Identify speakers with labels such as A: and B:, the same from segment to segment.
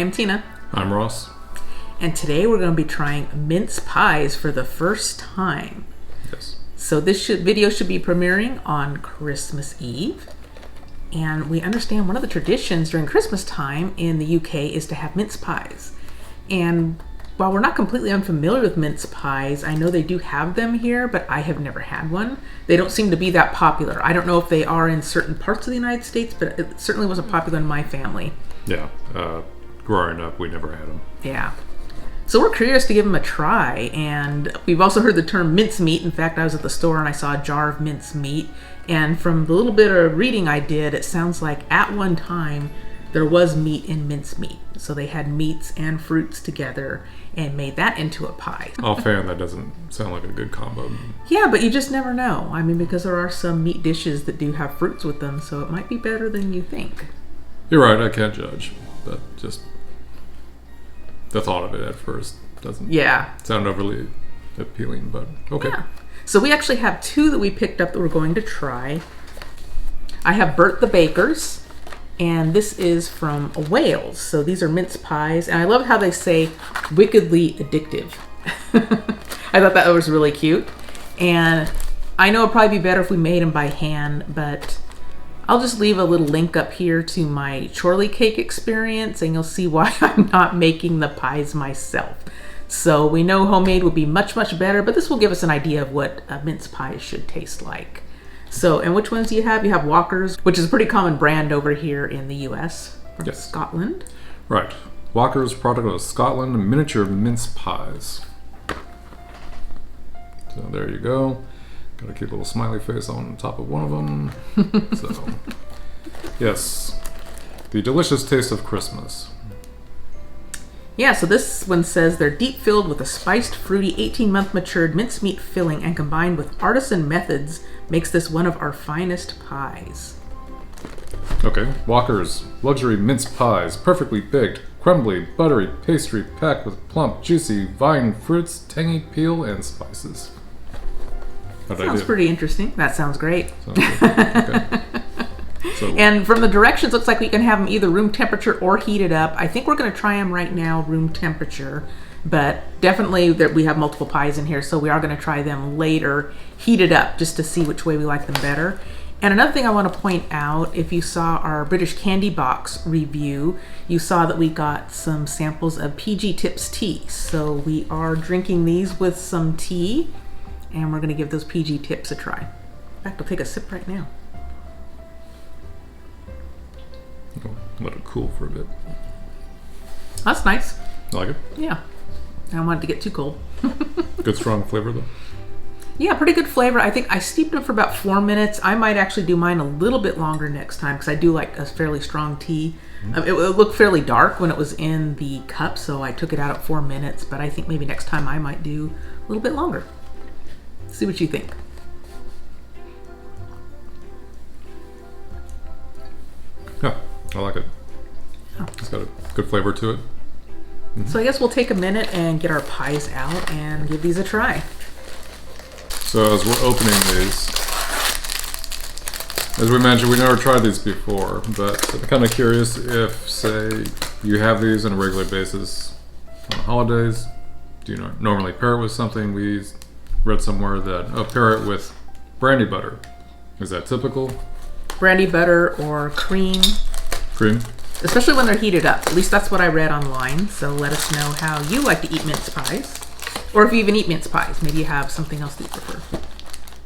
A: am Tina.
B: I'm Ross.
A: And today we're going to be trying mince pies for the first time.
B: Yes.
A: So this video should be premiering on Christmas Eve. And we understand one of the traditions during Christmas time in the UK is to have mince pies. And while we're not completely unfamiliar with mince pies, I know they do have them here, but I have never had one. They don't seem to be that popular. I don't know if they are in certain parts of the United States, but it certainly wasn't popular in my family.
B: Yeah. Growing up, we never had them.
A: Yeah. So we're curious to give them a try, and we've also heard the term mince meat. In fact, I was at the store and I saw a jar of mince meat, and from the little bit of reading I did, it sounds like at one time there was meat in mince meat. So they had meats and fruits together and made that into a pie.
B: Offhand, that doesn't sound like a good combo.
A: Yeah, but you just never know. I mean, because there are some meat dishes that do have fruits with them, so it might be better than you think.
B: You're right, I can't judge, but just the thought of it at first doesn't sound overly appealing, but okay.
A: Yeah. So we actually have two that we picked up that we're going to try. I have Burt the Baker's, and this is from Wales. So these are mince pies, and I love how they say wickedly addictive. I thought that was really cute. And I know it'd probably be better if we made them by hand, but I'll just leave a little link up here to my Chorley cake experience, and you'll see why I'm not making the pies myself. So we know homemade would be much, much better, but this will give us an idea of what a mince pie should taste like. So, and which ones do you have? You have Walker's, which is a pretty common brand over here in the US from Scotland.
B: Right. Walker's, product of Scotland, miniature mince pies. So there you go. Got a cute little smiley face on top of one of them. So, yes. The delicious taste of Christmas.
A: Yeah, so this one says they're deep filled with a spiced, fruity, 18-month matured mincemeat filling, and combined with artisan methods makes this one of our finest pies.
B: Okay, Walker's luxury mince pies, perfectly baked, crumbly, buttery pastry packed with plump, juicy vine fruits, tangy peel, and spices.
A: Sounds pretty interesting. That sounds great.
B: Sounds good. Okay. So,
A: and from the directions, looks like we can have them either room temperature or heated up. I think we're going to try them right now room temperature, but definitely that we have multiple pies in here, so we are going to try them later heated up just to see which way we like them better. And another thing I want to point out, if you saw our British Candy Box review, you saw that we got some samples of PG Tips tea. So we are drinking these with some tea, and we're going to give those PG Tips a try. In fact, I'll take a sip right now.
B: let it cool for a bit.
A: That's nice.
B: Like it?
A: Yeah. I don't want it to get too cold.
B: Good strong flavor though?
A: Yeah, pretty good flavor. I think I steeped them for about 4 minutes. I might actually do mine a little bit longer next time because I do like a fairly strong tea. It looked fairly dark when it was in the cup, so I took it out at 4 minutes, but I think maybe next time I might do a little bit longer. See what you think.
B: Yeah, I like it.
A: Oh.
B: It's got a good flavor to it.
A: So I guess we'll take a minute and get our pies out and give these a try.
B: So as we're opening these, as we mentioned, we never tried these before, but I'm kind of curious if, say, you have these on a regular basis on holidays. Do you normally pair it with something? We read somewhere that pair it with brandy butter. Is that typical?
A: Brandy butter or cream.
B: Cream?
A: Especially when they're heated up. At least that's what I read online. So let us know how you like to eat mince pies. Or if you even eat mince pies. Maybe you have something else that you prefer.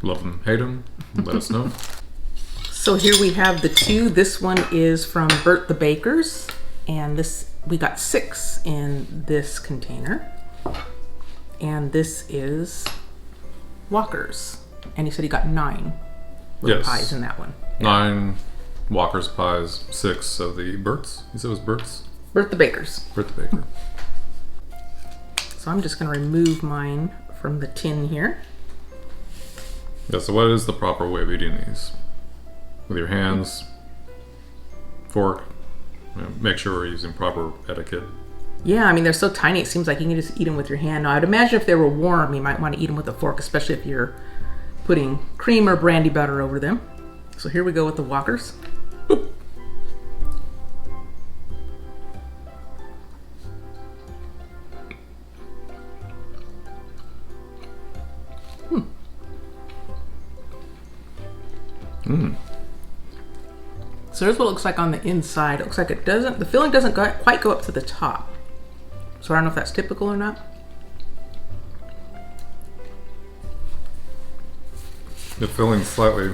B: Love them, hate them. Let us know.
A: So here we have the two. This one is from Burt the Baker's. And this we got 6 in this container. And this is Walker's. And you said you got 9 little pies in that one.
B: Yeah. 9 Walker's pies, 6 of the Burt's. You said it was Burt's?
A: Burt the Baker's.
B: Burt the Baker.
A: So I'm just going to remove mine from the tin here.
B: Yeah, so what is the proper way of eating these? With your hands, fork, make sure we're using proper etiquette.
A: Yeah, I mean, they're so tiny, it seems like you can just eat them with your hand. Now, I'd imagine if they were warm, you might want to eat them with a fork, especially if you're putting cream or brandy butter over them. So here we go with the Walker's.
B: Mm.
A: So here's what it looks like on the inside. It looks like the filling doesn't quite go up to the top. So I don't know if that's typical or not.
B: The filling slightly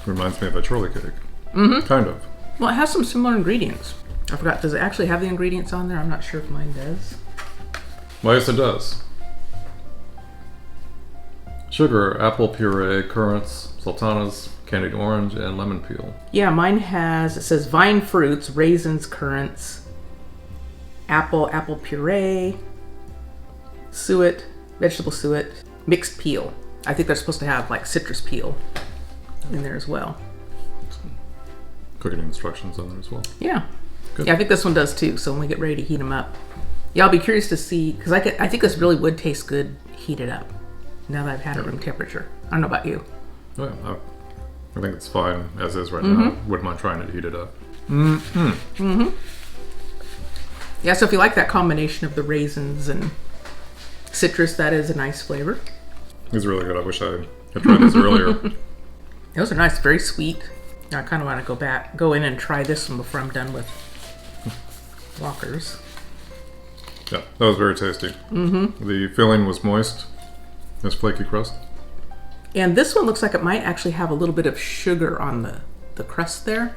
B: reminds me of a Chorley cake.
A: Mm-hmm.
B: Kind of.
A: Well, it has some similar ingredients. I forgot, does it actually have the ingredients on there? I'm not sure if mine does.
B: Well, yes, it does. Sugar, apple puree, currants, sultanas, candied orange, and lemon peel.
A: Yeah, mine it says vine fruits, raisins, currants, apple puree, suet, vegetable suet, mixed peel. I think they're supposed to have like citrus peel in there as well.
B: Cooking instructions on there as well.
A: Yeah.
B: Good.
A: Yeah, I think this one does too. So when we get ready to heat them up, yeah, I'll be curious to see, because I think this really would taste good heated up now that I've had it room temperature. I don't know about you.
B: Oh, yeah, I think it's fine as is right now. Wouldn't mind trying to heat it up.
A: Yeah, so if you like that combination of the raisins and citrus, that is a nice flavor.
B: It's really good. I wish I had tried this earlier.
A: Those are nice, very sweet. I kind of want to go in and try this one before I'm done with Walker's.
B: Yeah, that was very tasty. The filling was moist. There's flaky crust.
A: And this one looks like it might actually have a little bit of sugar on the crust there.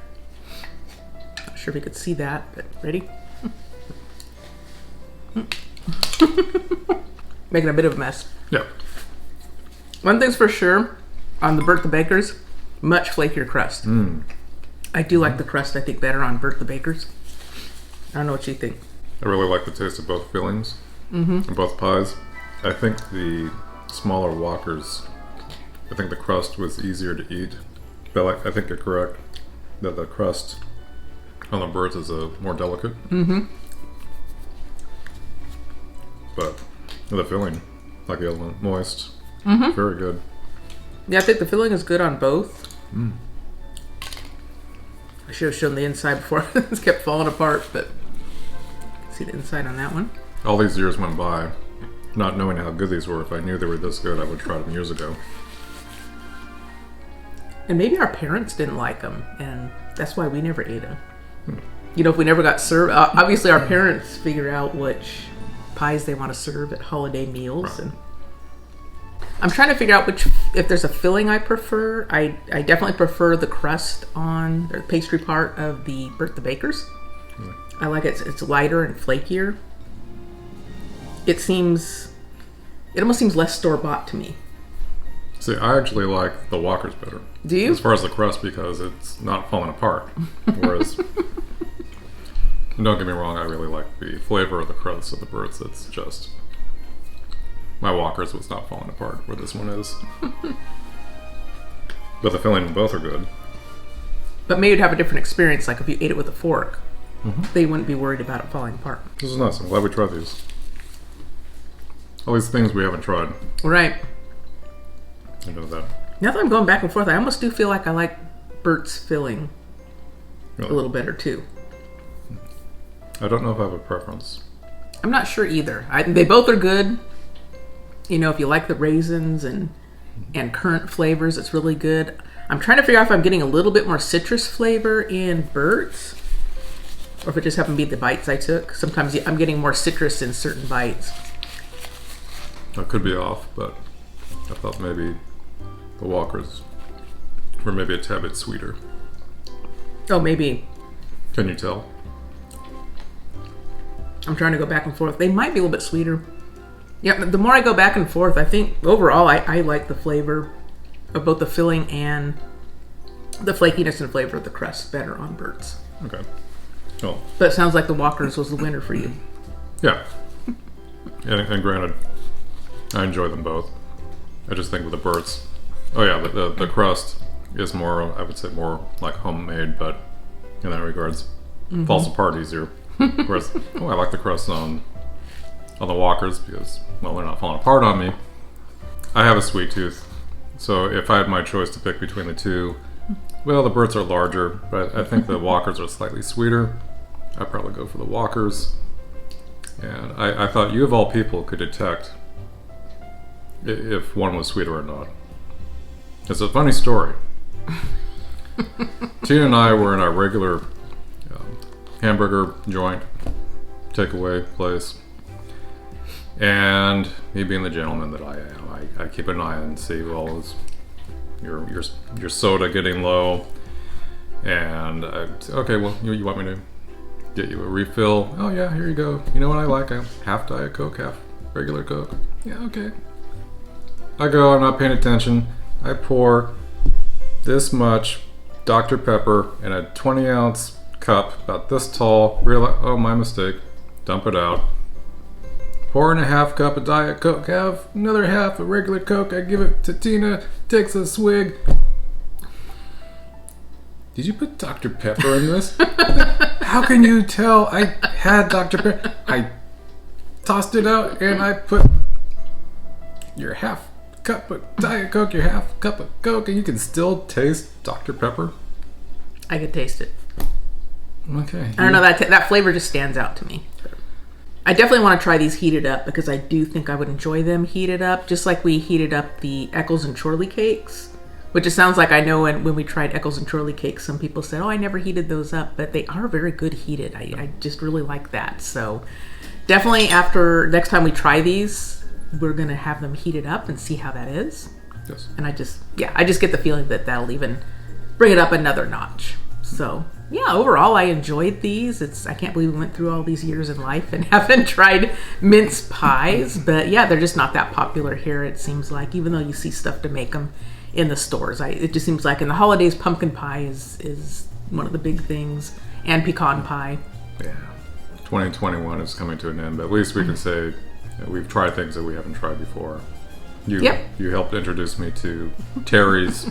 A: Not sure if you could see that, but ready? Making a bit of a mess.
B: Yeah.
A: One thing's for sure, on the Burt the Baker's, much flakier crust. I do like the crust, I think, better on Burt the Baker's. I don't know what you think.
B: I really like the taste of both fillings and both pies. I think the smaller Walkers, I think the crust was easier to eat. But I think you're correct that the crust on the Burt's is more delicate. But the filling, like the other one, moist. Very good.
A: Yeah, I think the filling is good on both. I should have shown the inside before. It's kept falling apart, but see the inside on that one.
B: All these years went by, not knowing how good these were. If I knew they were this good, I would have tried them years ago.
A: And maybe our parents didn't like them, and that's why we never ate them. You know, if we never got served, obviously our parents figure out which pies they want to serve at holiday meals.
B: Right.
A: And I'm trying to figure out if there's a filling I prefer. I definitely prefer the crust on the pastry part of the Burt the Baker's. I like it. It's lighter and flakier. It almost seems less store-bought to me.
B: See, I actually like the Walkers better.
A: Do you?
B: As far as the crust, because it's not falling apart. Whereas, don't get me wrong, I really like the flavor of the crust of the Burt's. It's just, my Walkers was not falling apart where this one is. But the filling, both are good.
A: But maybe you'd have a different experience, like if you ate it with a fork. They wouldn't be worried about it falling apart.
B: This is nice. I'm glad we tried these. All these things we haven't tried.
A: Right.
B: I know that.
A: Now that I'm going back and forth, I almost do feel like I like Burt's filling
B: Really?
A: a little better too.
B: I don't know if I have a preference.
A: I'm not sure either. They both are good. You know, if you like the raisins and currant flavors, it's really good. I'm trying to figure out if I'm getting a little bit more citrus flavor in Burt's, or if it just happened to be the bites I took. Sometimes I'm getting more citrus in certain bites.
B: I could be off, but I thought maybe the Walkers were maybe a tad bit sweeter.
A: Oh, maybe.
B: Can you tell?
A: I'm trying to go back and forth. They might be a little bit sweeter. Yeah, the more I go back and forth, I think overall I like the flavor of both the filling and the flakiness and flavor of the crust better on Burt's.
B: Okay. Well,
A: But it sounds like the Walkers was the winner for you.
B: yeah. And granted, I enjoy them both. I just think with the Burt's, the crust is more, I would say, more like homemade, but in that regards, falls apart easier. Whereas, I like the crust on the Walkers because, well, they're not falling apart on me. I have a sweet tooth, so if I had my choice to pick between the two, well, the Burt's are larger, but I think the Walkers are slightly sweeter. I'd probably go for the Walkers. And I thought you of all people could detect if one was sweeter or not. It's a funny story. Tina and I were in our regular hamburger joint takeaway place, and me being the gentleman that I am, I keep an eye and see, well, is your soda getting low? And I say, okay, well, you want me to get you a refill? Oh yeah, here you go. You know what I like? A half Diet Coke, half regular Coke. Yeah, okay. I go, I'm not paying attention. I pour this much Dr. Pepper in a 20-ounce cup, about this tall. Realize, oh, my mistake. Dump it out. Pour in a half cup of Diet Coke. Have another half of regular Coke. I give it to Tina. Takes a swig. Did you put Dr. Pepper in this? How can you tell I had Dr. Pepper? I tossed it out and I put your half cup of Diet Coke, your half cup of Coke, and you can still taste Dr. Pepper?
A: I could taste it.
B: Okay.
A: I don't know, that flavor just stands out to me. I definitely want to try these heated up because I do think I would enjoy them heated up, just like we heated up the Eccles and Chorley cakes, which it sounds like, I know when we tried Eccles and Chorley cakes, some people said, oh, I never heated those up, but they are very good heated. I just really like that. So definitely after next time we try these, we're going to have them heated up and see how that is.
B: Yes.
A: And I just get the feeling that that'll even bring it up another notch. So yeah, overall I enjoyed these. I can't believe we went through all these years in life and haven't tried mince pies, but yeah, they're just not that popular here, it seems like, even though you see stuff to make them in the stores. It just seems like in the holidays, pumpkin pie is one of the big things, and pecan pie.
B: Yeah. 2021 is coming to an end, but at least we can say that we've tried things that we haven't tried before. You helped introduce me to Terry's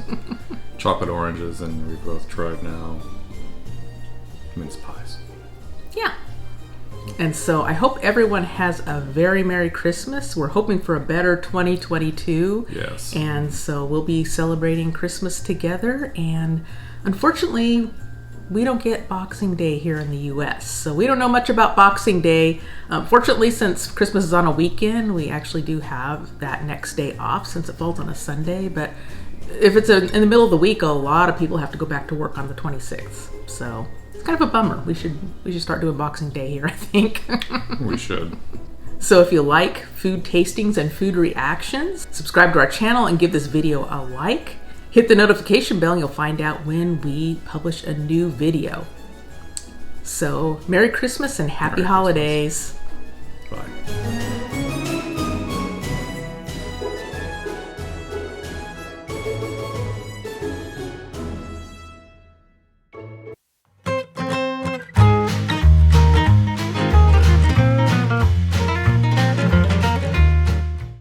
B: chocolate oranges, and we've both tried now mince pies.
A: Yeah. And so I hope everyone has a very Merry Christmas. We're hoping for a better 2022.
B: Yes.
A: And so we'll be celebrating Christmas together. And unfortunately, we don't get Boxing Day here in the U.S. So we don't know much about Boxing Day. Fortunately, since Christmas is on a weekend, we actually do have that next day off since it falls on a Sunday. But if it's in the middle of the week, a lot of people have to go back to work on the 26th. So it's kind of a bummer. We should start doing Boxing Day here, I think.
B: We should.
A: So if you like food tastings and food reactions, subscribe to our channel and give this video a like. Hit the notification bell and you'll find out when we publish a new video. So Merry Christmas and Happy Holidays.